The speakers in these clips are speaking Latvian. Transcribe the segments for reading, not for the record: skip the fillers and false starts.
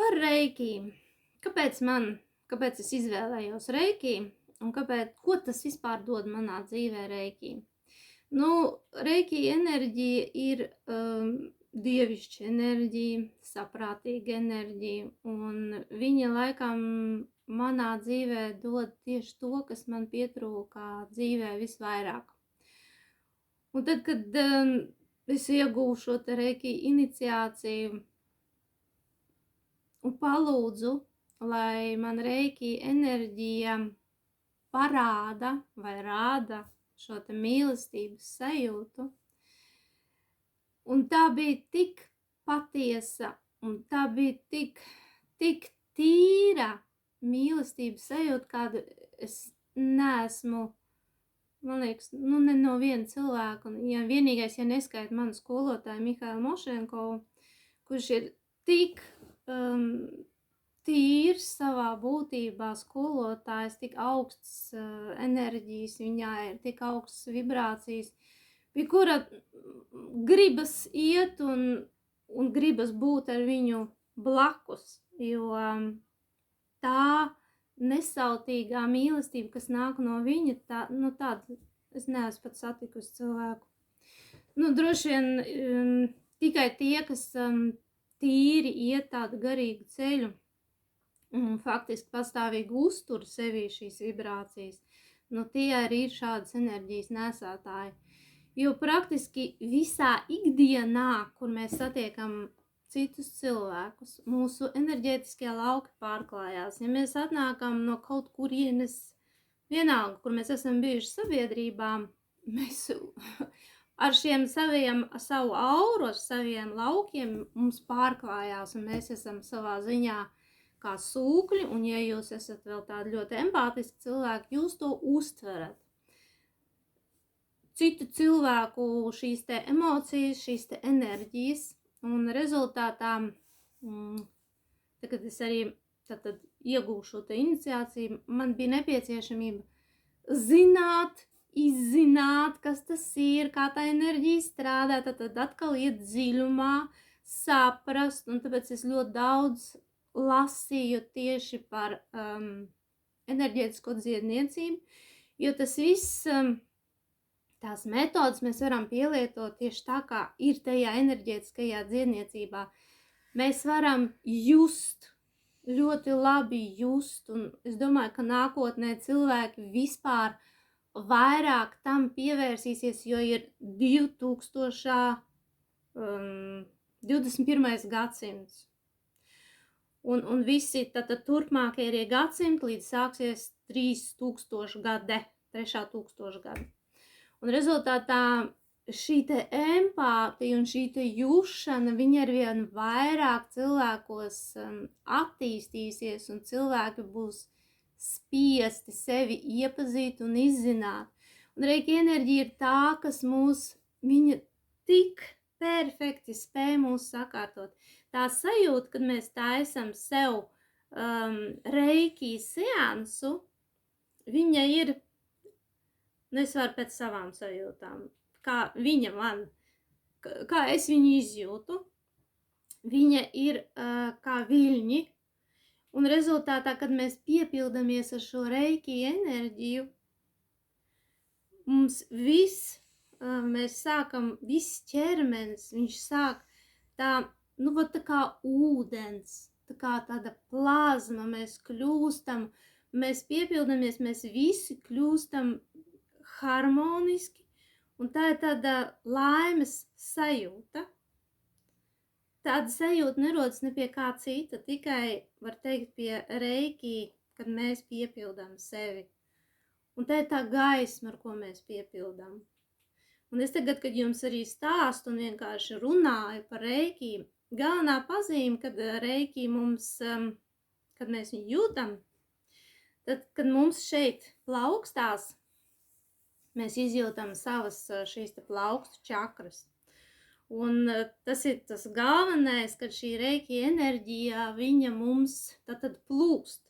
Par reiki. Kāpēc es izvēlējos reiki un ko tas vispār dod manā dzīvē reiki? Reiki enerģija ir dievišķa enerģija, saprātīga enerģija, un viņa laikam manā dzīvē dod tieši to, kas man pietrūkā dzīvē visvairāk. Un tad, kad es iegūšu šo te reiki iniciāciju un palūdzu, lai man reiki enerģija parāda vai rāda šo te mīlestības sajūtu. Un tā bija tik patiesa, un tā bija tik tīra mīlestības sajūta, kādu es neesmu, man liekas, ne no viena cilvēka. Un vienīgais, ja neskait manu skolotāju Mihailu Mošenkovu, kurš ir tik tīrs savā būtībā skolotājs, tik augsts enerģijas, viņā ir tik augstas vibrācijas, pie kura gribas iet un gribas būt ar viņu blakus, jo tā nesautīgā mīlestība, kas nāk no viņa, tāda es neesmu pat satikusi cilvēku. Droši vien tikai tie, kas tīri iet tādu garīgu ceļu, un faktiski pastāvīgi uztur sevī šīs vibrācijas, tie arī ir šādas enerģijas nesātāji. Jo praktiski visā ikdienā, kur mēs satiekam citus cilvēkus, mūsu enerģētiskie lauki pārklājās. Ja mēs atnākam no kaut kurienes, vienalga, kur mēs esam bijuši sabiedrībā, mēs ar savu auru, ar saviem laukiem mums pārklājās, un mēs esam savā ziņā kā sūkļi, un ja jūs esat vēl tādi ļoti empātiski cilvēki, jūs to uztverat. Citu cilvēku šīs te emocijas, šīs te enerģijas, un rezultātā, kad es arī tad iegūšu šo te iniciāciju, man bija nepieciešamība izzināt, kas tas ir, kā tā enerģija strādā, tad atkal iet dziļumā, saprast, un tāpēc es ļoti daudz lasīju tieši par enerģētisko dziedniecību, jo tas viss, tās metodas mēs varam pielietot tieši tā, kā ir tajā enerģētiskajā dziedniecībā. Mēs varam just, ļoti labi just, un es domāju, ka nākotnē cilvēki vispār vairāk tam pievērsīsies, jo ir 21. gadsimts. Un visi turpmākie arī gadsimti, līdz sāksies 3000 gade, 3000 gade. Un rezultātā šī te empātija un šī te jušana, viņa arvien vairāk cilvēkos attīstīsies, un cilvēki būs spiesti sevi iepazīt un izzināt. Un reiki enerģija ir tā, kas viņa tik perfekti spēj mūs sakārtot. Tā sajūta, kad mēs taisam sev reiki seansu, viņa ir, es varu pēc savām sajūtām, kā viņa man, kā es viņu izjūtu, viņa ir kā viļņi, un rezultātā, kad mēs piepildamies ar šo reiki enerģiju, mums mēs sākam, viss ķermenis, viņš sāk tā kā ūdens, tā kā tāda plazma, mēs kļūstam, mēs piepildamies, mēs visi kļūstam harmoniski, un tā ir tāda laimes sajūta. Tāda sajūta nerodas ne pie kā cita, tikai, var teikt, pie reiki, kad mēs piepildām sevi. Un tā ir tā gaisma, ar ko mēs piepildām. Un es tagad, kad jums arī stāstu un vienkārši runāju par reiki, galvenā pazīme, kad reiki mums, kad mēs viņu jūtam, tad, kad mums šeit plaukstās, mēs izjūtam savas šīs te plaukstu čakras. Un tas ir tas galvenais, kad šī reiki enerģija, viņa mums tad plūst,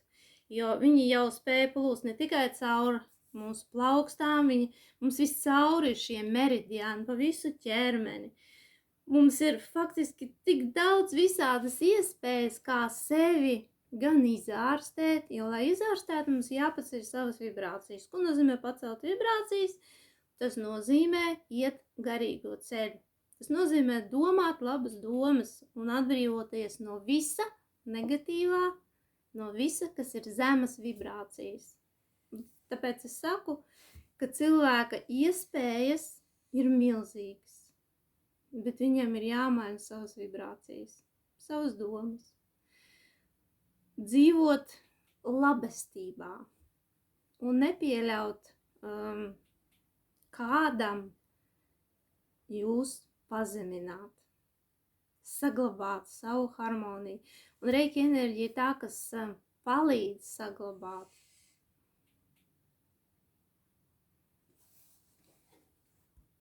jo viņi jau spēja plūst ne tikai caur mūsu plaukstām, mums viss cauri ir šie meridiāni pa visu ķermeni. mums ir faktiski tik daudz visādas iespējas, kā sevi gan izārstēt, jo, lai izārstētu, mums jāpaceļ savas vibrācijas. Ko nozīmē pacelt vibrācijas? Tas nozīmē iet garīgo ceļu. Tas nozīmē domāt labas domas un atbrīvoties no visa negatīvā, no visa, kas ir zemas vibrācijas. Tāpēc es saku, ka cilvēka iespējas ir milzīgas, bet viņam ir jāmaina savas vibrācijas, savas domas. Dzīvot labestībā un nepieļaut kādam jūs pazemināt, saglabāt savu harmoniju. Un reiki enerģija ir tā, kas palīdz saglabāt